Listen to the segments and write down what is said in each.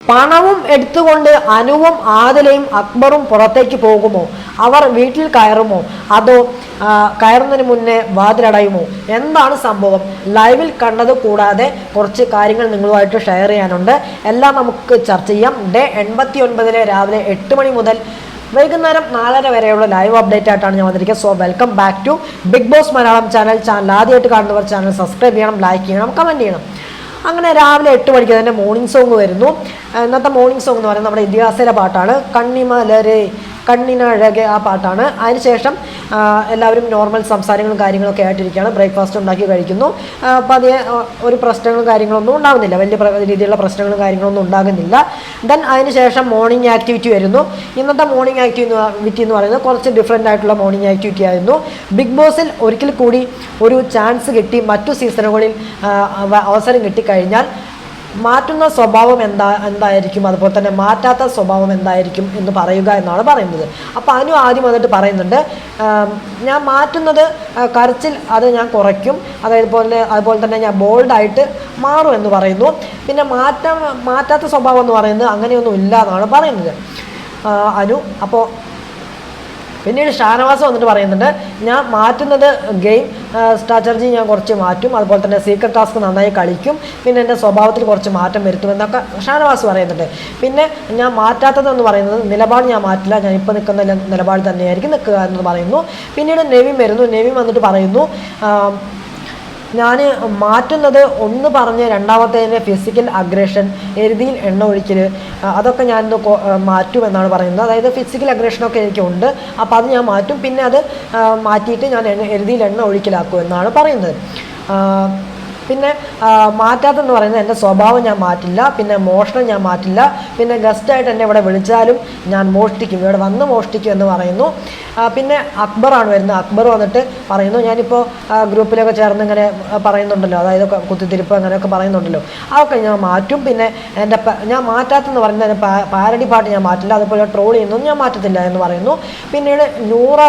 പണവും എടുത്തുകൊണ്ട് അനുവും ആദിലയും അക്ബറും പുറത്തേക്ക് പോകുമോ? അവർ വീട്ടിൽ കയറുമോ? അതോ കയറുന്നതിന് മുന്നേ വാതിലടയുമോ? എന്താണ് സംഭവം? ലൈവിൽ കണ്ടത് കൂടാതെ കുറച്ച് കാര്യങ്ങൾ നിങ്ങളുമായിട്ട് ഷെയർ ചെയ്യാനുണ്ട്. എല്ലാം നമുക്ക് ചർച്ച ചെയ്യാം. ഡേ 89 രാവിലെ 8 മണി മുതൽ വൈകുന്നേരം 4:30 വരെയുള്ള ലൈവ് അപ്ഡേറ്റ് ആയിട്ടാണ് ഞാൻ വന്നിരിക്കുന്നത്. So welcome back to Bigg Boss Malayalam channel. ആദ്യമായിട്ട് കാണുന്നവർ ചാനൽ സബ്സ്ക്രൈബ് ചെയ്യണം, ലൈക്ക് ചെയ്യണം, കമൻറ്റ് ചെയ്യണം. അങ്ങനെ രാവിലെ 8 മണിക്ക് തന്നെ മോർണിംഗ് സോങ് വരുന്നു. ഇന്നത്തെ മോർണിംഗ് സോങ് എന്ന് പറയുന്നത് നമ്മുടെ ഇതിഹാസയിലെ പാട്ടാണ്. കണ്ണിമലരെ കണ്ണിനഴകെ ആ പാട്ടാണ്. അതിനുശേഷം എല്ലാവരും നോർമൽ സംസാരങ്ങളും കാര്യങ്ങളൊക്കെ ആയിട്ടിരിക്കുകയാണ്. ബ്രേക്ക്ഫാസ്റ്റ് ഉണ്ടാക്കി കഴിക്കുന്നു. അപ്പോൾ അതേ ഒരു പ്രശ്നങ്ങളും കാര്യങ്ങളൊന്നും ഉണ്ടാകുന്നില്ല, വലിയ രീതിയിലുള്ള പ്രശ്നങ്ങളും കാര്യങ്ങളൊന്നും ഉണ്ടാകുന്നില്ല. ദെൻ അതിനുശേഷം മോർണിംഗ് ആക്ടിവിറ്റി വരുന്നു. ഇന്നത്തെ മോർണിംഗ് ആക്ടിവിറ്റി എന്ന് പറയുന്നത് കുറച്ച് ഡിഫറെൻ്റ് ആയിട്ടുള്ള മോർണിംഗ് ആക്ടിവിറ്റി ആയിരുന്നു. ബിഗ് ബോസിൽ ഒരിക്കൽ കൂടി ഒരു ചാൻസ് കിട്ടി, മറ്റു സീസണുകളിൽ അവസരം കിട്ടിക്കഴിഞ്ഞാൽ മാറ്റുന്ന സ്വഭാവം എന്തായിരിക്കും, അതുപോലെ തന്നെ മാറ്റാത്ത സ്വഭാവം എന്തായിരിക്കും എന്ന് പറയുക എന്നാണ് പറയുന്നത്. അപ്പോൾ അനു ആദ്യം വന്നിട്ട് പറയുന്നുണ്ട്, ഞാൻ മാറ്റുന്നത് കരച്ചിൽ അത് ഞാൻ കുറയ്ക്കും, അതുപോലെ തന്നെ ഞാൻ ബോൾഡായിട്ട് മാറും എന്ന് പറയുന്നു. പിന്നെ മാറ്റാത്ത സ്വഭാവം എന്ന് പറയുന്നത് അങ്ങനെയൊന്നും ഇല്ല എന്നാണ് പറയുന്നത് അനു. അപ്പോൾ പിന്നീട് ഷാനവാസ് വന്നിട്ട് പറയുന്നുണ്ട്, ഞാൻ മാറ്റുന്നത് ഗെയിം സ്ട്രാറ്റജി ഞാൻ കുറച്ച് മാറ്റും, അതുപോലെ തന്നെ സീക്രട്ട് ടാസ്ക് നന്നായി കളിക്കും, പിന്നെ എൻ്റെ സ്വഭാവത്തിൽ കുറച്ച് മാറ്റം വരുത്തുമെന്നൊക്കെ ഷാനവാസ് പറയുന്നുണ്ട്. പിന്നെ ഞാൻ മാറ്റാത്തതെന്ന് പറയുന്നത് നിലപാട് ഞാൻ മാറ്റില്ല, ഞാൻ ഇപ്പോൾ നിൽക്കുന്ന നിലപാട് തന്നെയായിരിക്കും നിൽക്കുക എന്ന് പറയുന്നു. പിന്നീട് നെവിൻ വരുന്നു. നെവിൻ വന്നിട്ട് പറയുന്നു, ഞാൻ മാറ്റുന്നത് ഒന്ന് പറഞ്ഞ് രണ്ടാമത്തേതിൻ്റെ ഫിസിക്കൽ അഗ്രഷൻ, എരുതിയിൽ എണ്ണ ഒഴിക്കൽ, അതൊക്കെ ഞാൻ മാറ്റുമെന്നാണ് പറയുന്നത്. അതായത് ഫിസിക്കൽ അഗ്രഷനൊക്കെ എനിക്കുണ്ട്, അപ്പോൾ അത് ഞാൻ മാറ്റും. പിന്നെ അത് മാറ്റിയിട്ട് ഞാൻ എരുതിയിൽ എണ്ണ ഒഴിക്കലാക്കും എന്നാണ് പറയുന്നത്. പിന്നെ മാറ്റാത്തെന്ന് പറയുന്നത് എൻ്റെ സ്വഭാവം ഞാൻ മാറ്റില്ല, പിന്നെ മോഷണം ഞാൻ മാറ്റില്ല, പിന്നെ ഗസ്റ്റായിട്ട് എന്നെ ഇവിടെ വിളിച്ചാലും ഞാൻ മോഷ്ടിക്കും, ഇവിടെ വന്ന് മോഷ്ടിക്കും എന്ന് പറയുന്നു. പിന്നെ അക്ബറാണ് വരുന്നത്. അക്ബർ വന്നിട്ട് പറയുന്നു, ഞാനിപ്പോൾ ഗ്രൂപ്പിലൊക്കെ ചേർന്ന് ഇങ്ങനെ പറയുന്നുണ്ടല്ലോ, അതായത് കുത്തിത്തിരിപ്പ് അങ്ങനെയൊക്കെ പറയുന്നുണ്ടല്ലോ, അതൊക്കെ ഞാൻ മാറ്റും. പിന്നെ ഞാൻ മാറ്റാത്തെന്ന് പറയുന്നത് എൻ്റെ പാരഡി പാട്ട് ഞാൻ മാറ്റില്ല, അതുപോലെ ട്രോൾ ചെയ്യുന്നതൊന്നും ഞാൻ മാറ്റത്തില്ല എന്ന് പറയുന്നു. പിന്നീട് നൂറ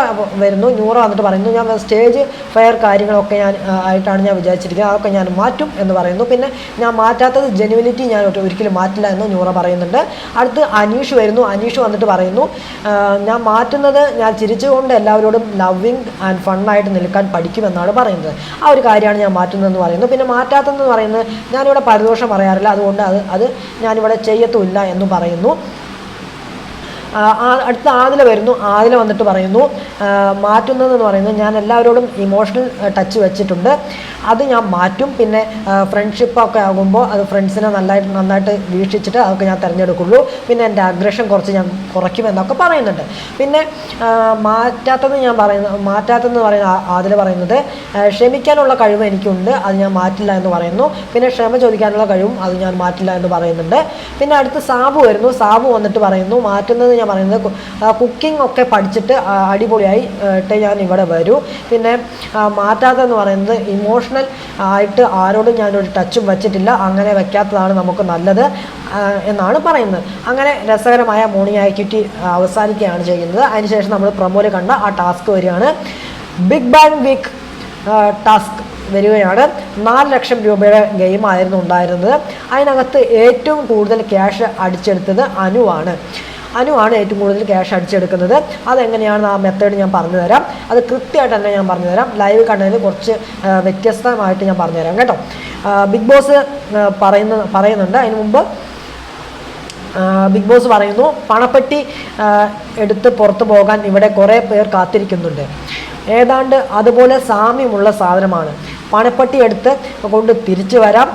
വരുന്നു. നൂറ വന്നിട്ട് പറയുന്നു, ഞാൻ സ്റ്റേജ് ഫെയർ കാര്യങ്ങളൊക്കെ ആയിട്ടാണ് ഞാൻ വിചാരിച്ചിരിക്കുന്നത്, അതൊക്കെ ഞാൻ മാറ്റും എന്ന് പറയുന്നു. പിന്നെ ഞാൻ മാറ്റാത്തത് ജെനുവിനിറ്റി ഞാൻ ഒരിക്കലും മാറ്റില്ല എന്ന് നൂറ പറയുന്നുണ്ട്. അടുത്ത് അനീഷ് വരുന്നു. അനീഷ് വന്നിട്ട് പറയുന്നു, ഞാൻ മാറ്റുന്നത് ഞാൻ ചിരിച്ചുകൊണ്ട് എല്ലാവരോടും ലവിങ് ആൻഡ് ഫണ്ണായിട്ട് നിൽക്കാൻ പഠിക്കുമെന്നാണ് പറയുന്നത്. ആ ഒരു കാര്യമാണ് ഞാൻ മാറ്റുന്നതെന്ന് പറയുന്നു. പിന്നെ മാറ്റാത്തതെന്ന് പറയുന്നത് ഞാനിവിടെ പരിദോഷം പറയാറില്ല, അതുകൊണ്ട് അത് ഞാനിവിടെ ചെയ്യത്തുമില്ല എന്ന് പറയുന്നു. അടുത്ത ആദില വരുന്നു. ആദില വന്നിട്ട് പറയുന്നു, മാറ്റുന്നതെന്ന് പറയുന്നത് ഞാൻ എല്ലാവരോടും ഇമോഷണൽ ടച്ച് വെച്ചിട്ടുണ്ട്, അത് ഞാൻ മാറ്റും. പിന്നെ ഫ്രണ്ട്ഷിപ്പൊക്കെ ആകുമ്പോൾ അത് ഫ്രണ്ട്സിനെ നന്നായിട്ട് വീക്ഷിച്ചിട്ട് അതൊക്കെ ഞാൻ തിരഞ്ഞെടുക്കുള്ളൂ. പിന്നെ എൻ്റെ അഗ്രഷൻ കുറച്ച് ഞാൻ കുറയ്ക്കുമെന്നൊക്കെ പറയുന്നുണ്ട്. പിന്നെ മാറ്റാത്തതെന്ന് പറയുന്ന ആദില പറയുന്നത്, ക്ഷമിക്കാനുള്ള കഴിവ് എനിക്കുണ്ട്, അത് ഞാൻ മാറ്റില്ല എന്ന് പറയുന്നു. പിന്നെ ക്ഷമ ചോദിക്കാനുള്ള കഴിവും അത് ഞാൻ മാറ്റില്ല എന്ന് പറയുന്നുണ്ട്. പിന്നെ അടുത്ത് സാബു വരുന്നു. സാബു വന്നിട്ട് പറയുന്നു, മാറ്റുന്നത് ഞാൻ പറയുന്നത് കുക്കിംഗ് ഒക്കെ പഠിച്ചിട്ട് അടിപൊളിയായി ഞാൻ ഇവിടെ വരൂ. പിന്നെ മാറ്റാത്തതെന്ന് പറയുന്നത് ഇമോഷണൽ ആയിട്ട് ആരോടും ഞാനൊരു ടച്ചും വെച്ചിട്ടില്ല, അങ്ങനെ വെക്കാത്തതാണ് നമുക്ക് നല്ലത് എന്നാണ് പറയുന്നത്. അങ്ങനെ രസകരമായ മോർണിംഗ് ആക്ടിവിറ്റി അവസാനിക്കുകയാണ് ചെയ്യുന്നത്. അതിനുശേഷം നമ്മൾ പ്രൊമോയിൽ കണ്ട ആ ടാസ്ക് വരികയാണ്. ബിഗ് ബാങ് വീക്ക് ടാസ്ക് വരികയാണ്. 4 ലക്ഷം രൂപയുടെ ഗെയിമായിരുന്നു ഉണ്ടായിരുന്നത്. അതിനകത്ത് ഏറ്റവും കൂടുതൽ ക്യാഷ് അടിച്ചെടുത്തത് അനുവാണ് ഏറ്റവും കൂടുതൽ ക്യാഷ് അടിച്ചെടുക്കുന്നത്. അതെങ്ങനെയാണ് ആ മെത്തേഡ് ഞാൻ പറഞ്ഞു തരാം. അത് കൃത്യമായിട്ട് തന്നെ ഞാൻ പറഞ്ഞു തരാം. ലൈവ് കണ്ടതിൽ കുറച്ച് വ്യത്യസ്തമായിട്ട് ഞാൻ പറഞ്ഞു തരാം കേട്ടോ. ബിഗ് ബോസ് പറയുന്നുണ്ട്. അതിന് മുമ്പ് ബിഗ് ബോസ് പറയുന്നു, പണപ്പെട്ടി എടുത്ത് പുറത്തു പോകാൻ ഇവിടെ കുറേ പേർ കാത്തിരിക്കുന്നുണ്ട്. ഏതാണ്ട് അതുപോലെ സാമ്യമുള്ള സാധനമാണ്. പണപ്പെട്ടി എടുത്ത് കൊണ്ട് തിരിച്ചു വരാം.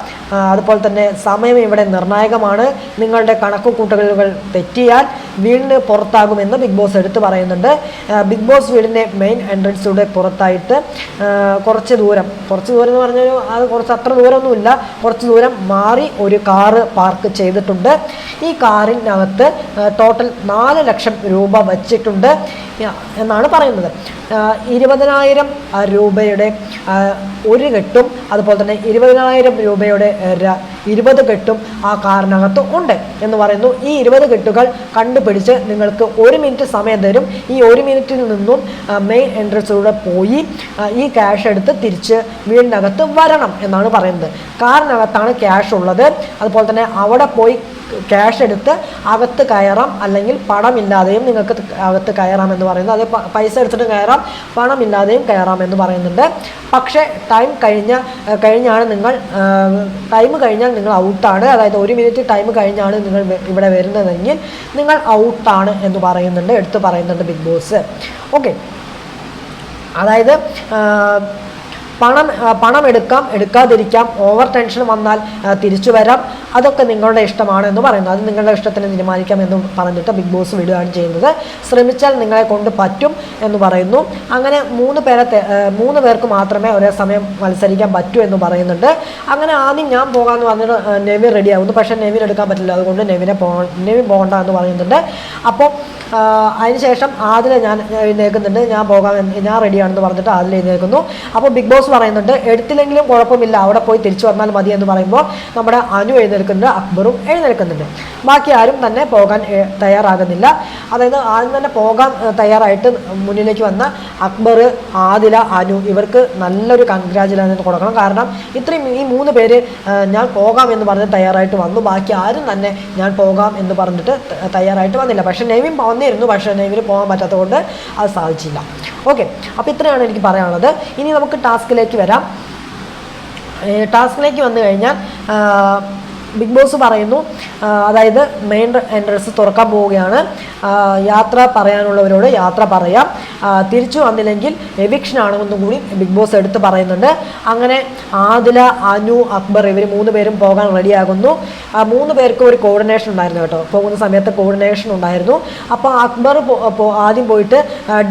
അതുപോലെ തന്നെ സമയം ഇവിടെ നിർണായകമാണ്. നിങ്ങളുടെ കണക്കുകൂട്ടലുകൾ തെറ്റിയാൽ വീടിന് പുറത്താകുമെന്ന് ബിഗ് ബോസ് എടുത്ത് പറയുന്നുണ്ട്. ബിഗ് ബോസ് വീടിൻ്റെ മെയിൻ എൻട്രൻസിലൂടെ പുറത്തായിട്ട് കുറച്ച് ദൂരം എന്ന് പറഞ്ഞാൽ അത് അത്ര ദൂരമൊന്നുമില്ല, കുറച്ച് ദൂരം മാറി ഒരു കാറ് പാർക്ക് ചെയ്തിട്ടുണ്ട്. ഈ കാറിനകത്ത് ടോട്ടൽ 4 ലക്ഷം രൂപ വച്ചിട്ടുണ്ട് എന്നാണ് പറയുന്നത്. 20,000 രൂപയുടെ ഒരു കെട്ടും അതുപോലെ തന്നെ 20,000 രൂപയുടെ 20 കെട്ടും ആ കാറിനകത്ത് ഉണ്ട് എന്ന് പറയുന്നു. ഈ 20 കെട്ടുകൾ കണ്ടുപിടിച്ച് നിങ്ങൾക്ക് 1 മിനിറ്റ് സമയം തരും. ഈ 1 മിനിറ്റിൽ നിന്നും മെയിൻ എൻട്രൻസിലൂടെ പോയി ഈ ക്യാഷ് എടുത്ത് തിരിച്ച് വീടിനകത്ത് വരണം എന്നാണ് പറയുന്നത്. കാറിനകത്താണ് ക്യാഷ് ഉള്ളത്. അതുപോലെ തന്നെ അവിടെ പോയി ക്യാഷ് എടുത്ത് അകത്ത് കയറാം, അല്ലെങ്കിൽ പണമില്ലാതെയും നിങ്ങൾക്ക് അകത്ത് കയറാം എന്ന് പറയുന്നത്. അത് പൈസ എടുത്തിട്ട് കയറാം, പണമില്ലാതെയും കയറാം എന്ന് പറയുന്നുണ്ട്. പക്ഷേ ടൈം കഴിഞ്ഞാണ് നിങ്ങൾ ടൈം കഴിഞ്ഞാൽ നിങ്ങൾ ഔട്ടാണ്. അതായത് 1 മിനിറ്റ് ടൈം കഴിഞ്ഞാണ് നിങ്ങൾ ഇവിടെ വരുന്നതെങ്കിൽ നിങ്ങൾ ഔട്ടാണ് എന്ന് പറയുന്നുണ്ട്, എടുത്ത് പറയുന്നുണ്ട് ബിഗ് ബോസ്. ഓക്കെ, അതായത് പണം എടുക്കാം, എടുക്കാതിരിക്കാം, ഓവർ ടെൻഷൻ വന്നാൽ തിരിച്ചു വരാം, അതൊക്കെ നിങ്ങളുടെ ഇഷ്ടമാണ് എന്ന് പറയുന്നു. അത് നിങ്ങളുടെ ഇഷ്ടത്തിന് തീരുമാനിക്കാം എന്ന് പറഞ്ഞിട്ട് ബിഗ് ബോസ് വിടുകയാണ് ചെയ്യുന്നത്. ശ്രമിച്ചാൽ നിങ്ങളെ കൊണ്ട് പറ്റും എന്ന് പറയുന്നു. അങ്ങനെ 3 പേർക്ക് മാത്രമേ ഒരേ സമയം മത്സരിക്കാൻ പറ്റൂ എന്ന് പറയുന്നുണ്ട്. അങ്ങനെ ആദ്യം ഞാൻ പോകാമെന്ന് പറഞ്ഞിട്ട് നെവിൻ റെഡി ആകുന്നു. പക്ഷേ നെവിൻ എടുക്കാൻ പറ്റില്ല, അതുകൊണ്ട് നെവിൻ പോകണ്ട എന്ന് പറയുന്നുണ്ട്. അപ്പോൾ അതിനുശേഷം ആദില ഞാൻ എഴുന്നേൽക്കുന്നുണ്ട്, ഞാൻ റെഡിയാണെന്ന് പറഞ്ഞിട്ട് ആദില എഴുന്നേൽക്കുന്നു. അപ്പോൾ ബിഗ് ബോസ് പറയുന്നുണ്ട് എടുത്തില്ലെങ്കിലും കുഴപ്പമില്ല, അവിടെ പോയി തിരിച്ചു വന്നാൽ മതി എന്ന് പറയുമ്പോൾ നമ്മുടെ അനു എഴുന്നേൽക്കുന്നുണ്ട്, അക്ബറും എഴുന്നേൽക്കുന്നുണ്ട്. ബാക്കി ആരും തന്നെ പോകാൻ തയ്യാറാകുന്നില്ല. അതായത് ആദ്യം തന്നെ പോകാൻ തയ്യാറായിട്ട് മുന്നിലേക്ക് വന്ന അക്ബർ, ആദില, അനു ഇവർക്ക് നല്ലൊരു കൺഗ്രാജുലേഷൻ കൊടുക്കണം. കാരണം ഇത്രയും ഈ 3 പേര് ഞാൻ പോകാം എന്ന് പറഞ്ഞ് തയ്യാറായിട്ട് വന്നു. ബാക്കി ആരും തന്നെ ഞാൻ പോകാം എന്ന് പറഞ്ഞിട്ട് തയ്യാറായിട്ട് വന്നില്ല. പക്ഷേ നെവിൻ വന്നിരുന്നു, പക്ഷേ നെവിന് പോകാൻ പറ്റാത്തതുകൊണ്ട് അത് സാധിച്ചില്ല. ഓക്കെ, അപ്പോൾ ഇത്രയാണ് എനിക്ക് പറയാനുള്ളത്. ഇനി നമുക്ക് ടാസ്കിലേക്ക് വരാം. ടാസ്കിലേക്ക് വന്നു കഴിഞ്ഞാൽ ബിഗ് ബോസ് പറയുന്നു, അതായത് മെയിൻ എൻട്രൻസ് തുറക്കാൻ പോവുകയാണ്. യാത്ര പറയാനുള്ളവരോട് യാത്ര പറയാം, തിരിച്ചു വന്നില്ലെങ്കിൽ എവിക്ഷൻ ആണെന്നും കൂടി ബിഗ് ബോസ് എടുത്ത് പറയുന്നുണ്ട്. അങ്ങനെ ആദില, അനു, അക്ബർ ഇവർ 3 പേരും പോകാൻ റെഡിയാകുന്നു. 3 പേർക്കും ഒരു കോർഡിനേഷൻ ഉണ്ടായിരുന്നു കേട്ടോ. പോകുന്ന സമയത്ത് കോർഡിനേഷൻ ഉണ്ടായിരുന്നു. അപ്പോൾ അക്ബർ ആദ്യം പോയിട്ട്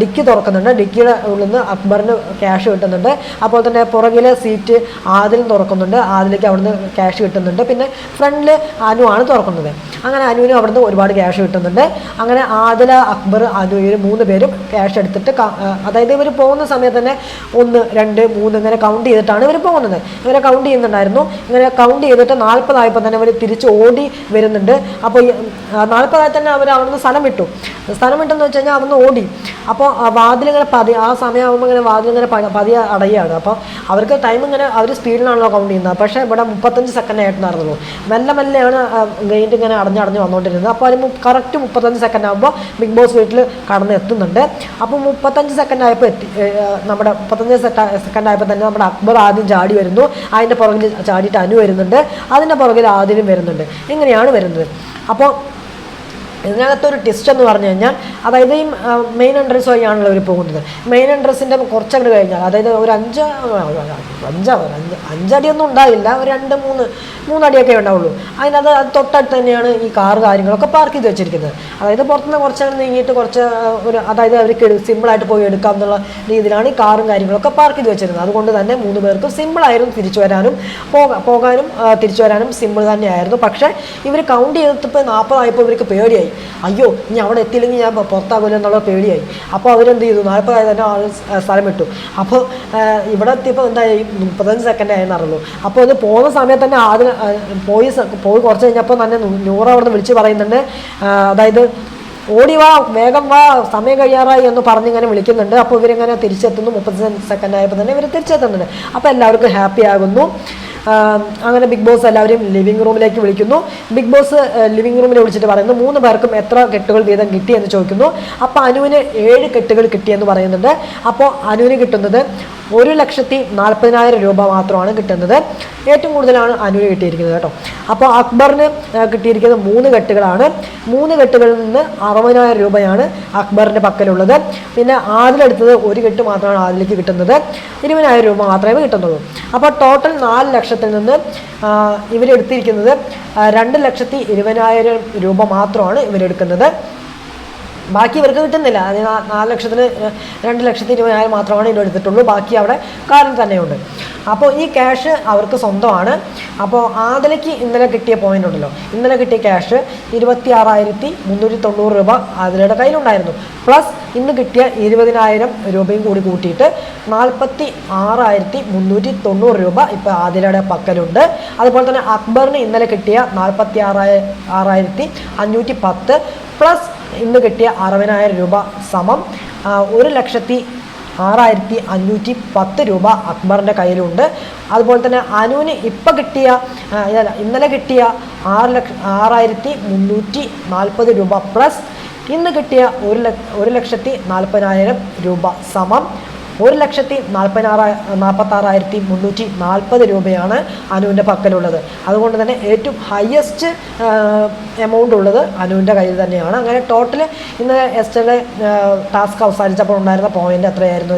ഡിക്കി തുറക്കുന്നുണ്ട്. ഡിക്കിയുടെ ഉള്ളിൽ നിന്ന് അക്ബറിന് ക്യാഷ് കിട്ടുന്നുണ്ട്. അപ്പോൾ തന്നെ പുറകിലെ സീറ്റ് ആദിലും തുറക്കുന്നുണ്ട്, ആദിലേക്ക് അവിടുന്ന് ക്യാഷ് കിട്ടുന്നുണ്ട്. പിന്നെ ഫ്രണ്ടിൽ അനു ആണ് തുറക്കുന്നത്. അങ്ങനെ അനുവിനും അവിടുന്ന് ഒരുപാട് ക്യാഷ് കിട്ടുന്നുണ്ട്. അങ്ങനെ ആദില, അക്ബർ, അനു ഇവർ 3 പേരും ക്യാഷ് എടുത്തിട്ട് അതായത് ഇവർ പോകുന്ന സമയത്ത് തന്നെ 1, 2, 3 ഇങ്ങനെ കൗണ്ട് ചെയ്തിട്ടാണ് ഇവർ പോകുന്നത്. ഇവരെ കൗണ്ട് ചെയ്യുന്നുണ്ടായിരുന്നു. ഇങ്ങനെ കൗണ്ട് ചെയ്തിട്ട് 40 ആയപ്പോൾ തന്നെ അവർ തിരിച്ച് ഓടി വരുന്നുണ്ട്. അപ്പോൾ 40 ആയി തന്നെ അവർ അവിടുന്ന് സ്ഥലം വിട്ടെന്ന് വെച്ച് കഴിഞ്ഞാൽ അവിടുന്ന് ഓടി. അപ്പോൾ വാതിലിങ്ങനെ ആ സമയമാകുമ്പോൾ ഇങ്ങനെ വാതിലിങ്ങനെ പതിയെ അടയുകയാണ്. അപ്പോൾ അവർക്ക് ടൈം ഇങ്ങനെ അവർ സ്പീഡിലാണല്ലോ കൗണ്ട് ചെയ്യുന്നത്. പക്ഷേ ഇവിടെ 35 സെക്കൻഡ് ആയിട്ടുണ്ടായിരുന്നുള്ളൂ. മെല്ലെയാണ് ഗെയിൻറ്റ് ഇങ്ങനെ അടഞ്ഞ് വന്നുകൊണ്ടിരുന്നത്. അപ്പോൾ അതിന് കറക്റ്റ് 35 സെക്കൻഡ് ആകുമ്പോൾ ബിഗ് ബോസ് വീട്ടിൽ കടന്ന് എത്തുന്നുണ്ട്. അപ്പോൾ 35 സെക്കൻഡ് ആയപ്പോൾ നമ്മുടെ 35 സെക്കൻഡ് ആയപ്പോൾ തന്നെ നമ്മുടെ അക്ബർ ആദ്യം ചാടി വരുന്നു. അതിൻ്റെ പുറകിൽ ചാടിയിട്ട് അനു വരുന്നുണ്ട്. അതിൻ്റെ പുറകിൽ ആദിലും വരുന്നുണ്ട്. ഇങ്ങനെയാണ് വരുന്നത്. അപ്പോൾ ഇതിനകത്തൊരു ടിസ്റ്റ് എന്ന് പറഞ്ഞു കഴിഞ്ഞാൽ, അതായത് ഈ മെയിൻ എൻട്രൻസ് വഴിയാണല്ലോ ഇവർ പോകുന്നത്. മെയിൻ എൻട്രൻസിൻ്റെ കുറച്ചങ്ങോട്ട് കഴിഞ്ഞാൽ, അതായത് ഒരു 5 അടിയൊന്നും ഉണ്ടാവില്ല, ഒരു 2-3 അടിയൊക്കെ ഉണ്ടാവുള്ളൂ. അതിനകത്ത് അത് തൊട്ടടുത്ത് തന്നെയാണ് ഈ കാറ് കാര്യങ്ങളൊക്കെ പാർക്ക് ചെയ്ത് വെച്ചിരിക്കുന്നത്. അതായത് പുറത്തുനിന്ന് കുറച്ചങ്ങനെ നീങ്ങിയിട്ട് അതായത് അവർക്ക് സിമ്പിളായിട്ട് പോയി എടുക്കാം എന്നുള്ള രീതിയിലാണ് ഈ കാറും കാര്യങ്ങളൊക്കെ പാർക്ക് ചെയ്ത് വെച്ചിരുന്നത്. അതുകൊണ്ട് തന്നെ 3 പേർക്കും സിമ്പിളായിരുന്നു തിരിച്ചു വരാനും പോകാനും തിരിച്ചു വരാനും സിമ്പിൾ തന്നെയായിരുന്നു. പക്ഷേ ഇവർ കൗണ്ട് ചെയ്തപ്പോൾ 40 ആയപ്പോൾ ഇവർക്ക് പേടിയായി. അയ്യോ, ഇനി അവിടെ എത്തിയില്ലെങ്കിൽ ഞാൻ പുറത്താകില്ല എന്നുള്ള പേടിയായി. അപ്പോൾ അവരെന്ത് ചെയ്തു, 40 ആയി തന്നെ സ്ഥലം വിട്ടു. അപ്പോൾ ഇവിടെ എത്തിയപ്പോൾ എന്തായി, 35 സെക്കൻഡ് ആയെന്ന് അറിയുള്ളൂ. അപ്പോൾ ഇത് പോകുന്ന സമയത്ത് തന്നെ ആദ്യം പോയി കുറച്ച് കഴിഞ്ഞപ്പോൾ തന്നെ 100 അവിടെ നിന്ന് വിളിച്ച് പറയുന്നുണ്ട്. അതായത് ഓടി വാ, വേഗം വാ, സമയം കഴിയാറായി എന്ന് പറഞ്ഞിങ്ങനെ വിളിക്കുന്നുണ്ട്. അപ്പോൾ ഇവരിങ്ങനെ തിരിച്ചെത്തുന്നു. 35 സെക്കൻഡ് ആയപ്പോൾ തന്നെ ഇവർ തിരിച്ചെത്തുന്നുണ്ട്. അപ്പോൾ എല്ലാവർക്കും ഹാപ്പി ആകുന്നു. അങ്ങനെ ബിഗ് ബോസ് എല്ലാവരെയും ലിവിംഗ് റൂമിലേക്ക് വിളിക്കുന്നു. ബിഗ് ബോസ് ലിവിംഗ് റൂമിൽ വിളിച്ചിട്ട് പറയുന്നു 3 പേർക്കും എത്ര കെട്ടുകൾ വീതം കിട്ടി എന്ന് ചോദിക്കുന്നു. അപ്പോൾ അനുവിന് 7 കെട്ടുകൾ കിട്ടിയെന്ന് പറയുന്നുണ്ട്. അപ്പോൾ അനുവിന് കിട്ടുന്നത് 1,40,000 രൂപ മാത്രമാണ് കിട്ടുന്നത്. ഏറ്റവും കൂടുതലാണ് അനുവിന് കിട്ടിയിരിക്കുന്നത് കേട്ടോ. അപ്പോൾ അക്ബറിന് കിട്ടിയിരിക്കുന്നത് 3 കെട്ടുകളാണ്. 3 കെട്ടുകളിൽ നിന്ന് 60,000 രൂപയാണ് അക്ബറിൻ്റെ പക്കലുള്ളത്. പിന്നെ ആദിലെടുത്തത് 1 കെട്ട് മാത്രമാണ് ആദിലേക്ക് കിട്ടുന്നത്. 20,000 രൂപ മാത്രമേ കിട്ടുന്നുള്ളൂ. അപ്പോൾ ടോട്ടൽ 4 ലക്ഷത്തിൽ നിന്ന് ഇവരെടുത്തിരിക്കുന്നത് 2,20,000 രൂപ മാത്രമാണ് ഇവരെടുക്കുന്നത്. ബാക്കി ഇവർക്ക് കിട്ടുന്നില്ല. അതിന് 2,20,000 മാത്രമാണ് ഇതിൽ എടുത്തിട്ടുള്ളൂ. ബാക്കി അവിടെ കാറിൽ തന്നെയുണ്ട്. അപ്പോൾ ഈ ക്യാഷ് അവർക്ക് സ്വന്തമാണ്. അപ്പോൾ ആദിലയ്ക്ക് ഇന്നലെ കിട്ടിയ പോയിന്റ് ഉണ്ടല്ലോ, ഇന്നലെ കിട്ടിയ ക്യാഷ് 26,390 രൂപ ആദിലയുടെ കയ്യിലുണ്ടായിരുന്നു. പ്ലസ് ഇന്ന് കിട്ടിയ 20,000 രൂപയും കൂടി കൂട്ടിയിട്ട് 46,390 രൂപ ഇപ്പോൾ ആദിലയുടെ പക്കലുണ്ട്. അതുപോലെ തന്നെ അക്ബറിന് ഇന്നലെ കിട്ടിയ 46,510 പ്ലസ് ഇന്ന് കിട്ടിയ 60,000 രൂപ സമം 1,40,000 6,510 രൂപ അക്ബറിൻ്റെ കയ്യിലുണ്ട്. അതുപോലെ തന്നെ അനുവിന് ഇപ്പം കിട്ടിയ ഇന്നലെ കിട്ടിയ 6,340 രൂപ പ്ലസ് ഇന്ന് കിട്ടിയ 1,40,000 രൂപ സമം 1,46,340 രൂപയാണ് അനുവിൻ്റെ പക്കലുള്ളത്. അതുകൊണ്ട് തന്നെ ഏറ്റവും ഹയസ്റ്റ് എമൗണ്ട് ഉള്ളത് അനുവിൻ്റെ കയ്യിൽ തന്നെയാണ്. അങ്ങനെ ടോട്ടൽ ഇന്ന് എസ്റ്റർഡേ ടാസ്ക് അവസാനിച്ചപ്പോൾ ഉണ്ടായിരുന്ന പോയിന്റ് എത്രയായിരുന്നു,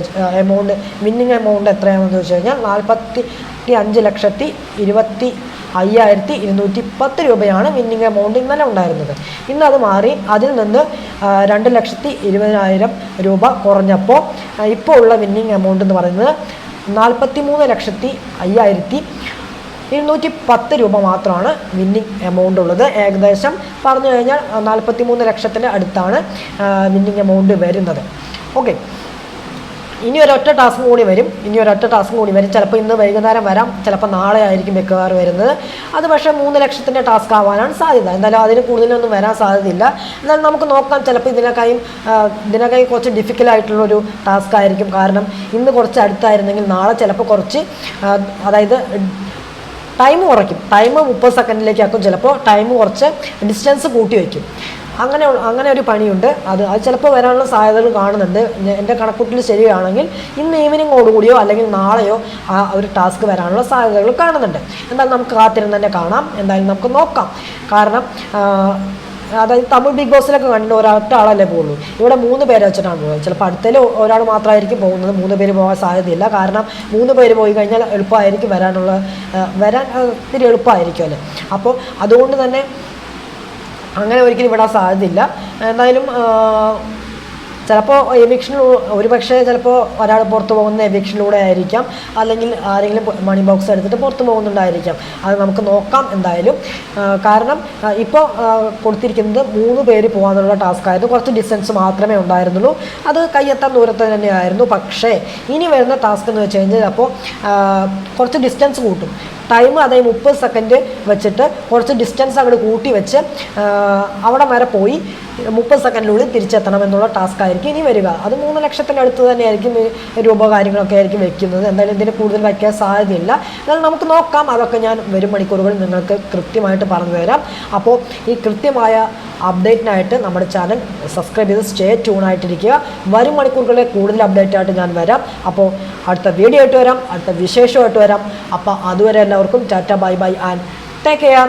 വിന്നിങ് എമൗണ്ട് എത്രയാണെന്ന് ചോദിച്ചു കഴിഞ്ഞാൽ 45,25,210 രൂപയാണ് വിന്നിങ് എമൗണ്ട് ഇന്നലെ ഉണ്ടായിരുന്നത്. ഇന്ന് അത് മാറി അതിൽ നിന്ന് 2,20,000 രൂപ കുറഞ്ഞപ്പോൾ ഇപ്പോൾ ഉള്ള വിന്നിങ് എമൗണ്ട് എന്ന് പറയുന്നത് 43,05,210 രൂപ മാത്രമാണ് വിന്നിങ് എമൗണ്ട് ഉള്ളത്. ഏകദേശം പറഞ്ഞു കഴിഞ്ഞാൽ 43 ലക്ഷത്തിന് അടുത്താണ് വിന്നിങ് എമൗണ്ട് വരുന്നത്. ഓക്കെ, ഇനി ഒരൊറ്റ ടാസ്ക് കൂടി വരും. ചിലപ്പോൾ ഇന്ന് വൈകുന്നേരം വരാം, ചിലപ്പോൾ നാളെ ആയിരിക്കും മിക്കവാറും വരുന്നത്. അത് പക്ഷേ 3 ലക്ഷത്തിൻ്റെ ടാസ്ക് ആവാനാണ് സാധ്യത. എന്തായാലും അതിന് കൂടുതലൊന്നും വരാൻ സാധ്യതയില്ല. എന്നാലും നമുക്ക് നോക്കാം, ചിലപ്പോൾ ഇതിനേക്കാളും കുറച്ച് ഡിഫിക്കൽട്ടായിട്ടുള്ളൊരു ടാസ്ക് ആയിരിക്കും. കാരണം ഇന്ന് കുറച്ച് അടുത്തായിരുന്നെങ്കിൽ നാളെ ചിലപ്പോൾ കുറച്ച് അതായത് ടൈം കുറയ്ക്കും. ടൈം 30 സെക്കൻഡിലേക്കാക്കും. ചിലപ്പോൾ ടൈം കുറച്ച് ഡിസ്റ്റൻസ് കൂട്ടി വയ്ക്കും. അങ്ങനെ ഒരു പണിയുണ്ട്. അത് ചിലപ്പോൾ വരാനുള്ള സാധ്യതകൾ കാണുന്നുണ്ട്. എൻ്റെ കണക്കൂട്ടിൽ ശരിയാണെങ്കിൽ ഇന്ന് ഈവനിങ്ങോടുകൂടിയോ അല്ലെങ്കിൽ നാളെയോ ആ ഒരു ടാസ്ക് വരാനുള്ള സാധ്യതകൾ കാണുന്നുണ്ട്. എന്തായാലും നമുക്ക് കാത്തിരുന്ന് തന്നെ കാണാം. എന്തായാലും നമുക്ക് നോക്കാം. കാരണം അതായത് തമിഴ് ബിഗ് ബോസിലൊക്കെ കണ്ടിട്ട് ഒരൊറ്റ ആളല്ലേ പോകുള്ളൂ. ഇവിടെ 3 പേരെ വെച്ചിട്ടാണ് പോകുന്നത്. ചിലപ്പോൾ അടുത്തതിൽ ഒരാൾ മാത്രമായിരിക്കും പോകുന്നത്. 3 പേര് പോകാൻ സാധ്യതയില്ല. കാരണം 3 പേര് പോയി കഴിഞ്ഞാൽ എളുപ്പമായിരിക്കും വരാൻ ഇത്തിരി എളുപ്പമായിരിക്കും അല്ലേ. അപ്പോൾ അതുകൊണ്ട് തന്നെ അങ്ങനെ ഒരിക്കലും വിടാൻ സാധ്യതയില്ല. എന്തായാലും ചിലപ്പോൾ ഒരുപക്ഷെ ചിലപ്പോൾ ഒരാൾ പുറത്ത് പോകുന്ന എവിക്ഷനിലൂടെ ആയിരിക്കാം, അല്ലെങ്കിൽ ആരെങ്കിലും മണി ബോക്സ് എടുത്തിട്ട് പുറത്ത് പോകുന്നുണ്ടായിരിക്കാം. അത് നമുക്ക് നോക്കാം എന്തായാലും. കാരണം ഇപ്പോൾ കൊടുത്തിരിക്കുന്നത് 3 പേര് പോകാനുള്ള ടാസ്ക് ആയിരുന്നു. കുറച്ച് ഡിസ്റ്റൻസ് മാത്രമേ ഉണ്ടായിരുന്നുള്ളൂ. അത് കയ്യെത്താൻ ദൂരത്ത് തന്നെയായിരുന്നു. പക്ഷേ ഇനി വരുന്ന ടാസ്ക് എന്ന് വെച്ച് കഴിഞ്ഞാൽ അപ്പോൾ കുറച്ച് ഡിസ്റ്റൻസ് കൂട്ടും. ടൈം അതായത് 30 സെക്കൻഡ് വെച്ചിട്ട് കുറച്ച് ഡിസ്റ്റൻസ് അങ്ങോട്ട് കൂട്ടി വെച്ച് അവിടെ വരെ പോയി 30 സെക്കൻഡിനുള്ളിൽ തിരിച്ചെത്തണം എന്നുള്ള ടാസ്ക് ആയിരിക്കും ഇനി വരിക. അത് 3 ലക്ഷത്തിൻ്റെ അടുത്ത് തന്നെയായിരിക്കും രൂപ കാര്യങ്ങളൊക്കെ ആയിരിക്കും വെക്കുന്നത്. എന്തായാലും ഇതിന് കൂടുതൽ വയ്ക്കാൻ സാധ്യതയില്ല. എന്നാലും നമുക്ക് നോക്കാം. അതൊക്കെ ഞാൻ വരും മണിക്കൂറുകൾ നിങ്ങൾക്ക് കൃത്യമായിട്ട് പറഞ്ഞു തരാം. അപ്പോൾ ഈ കൃത്യമായ അപ്ഡേറ്റിനായിട്ട് നമ്മുടെ ചാനൽ സബ്സ്ക്രൈബ് ചെയ്ത് സ്റ്റേ ട്യൂണായിട്ടിരിക്കുക. വരും മണിക്കൂറുകളിലെ കൂടുതൽ അപ്ഡേറ്റ് ആയിട്ട് ഞാൻ വരാം. അപ്പോൾ അടുത്ത വീഡിയോ ആയിട്ട് വരാം, അടുത്ത വിശേഷമായിട്ട് വരാം. അപ്പോൾ അതുവരെ എല്ലാവർക്കും Tata, bye bye and take care.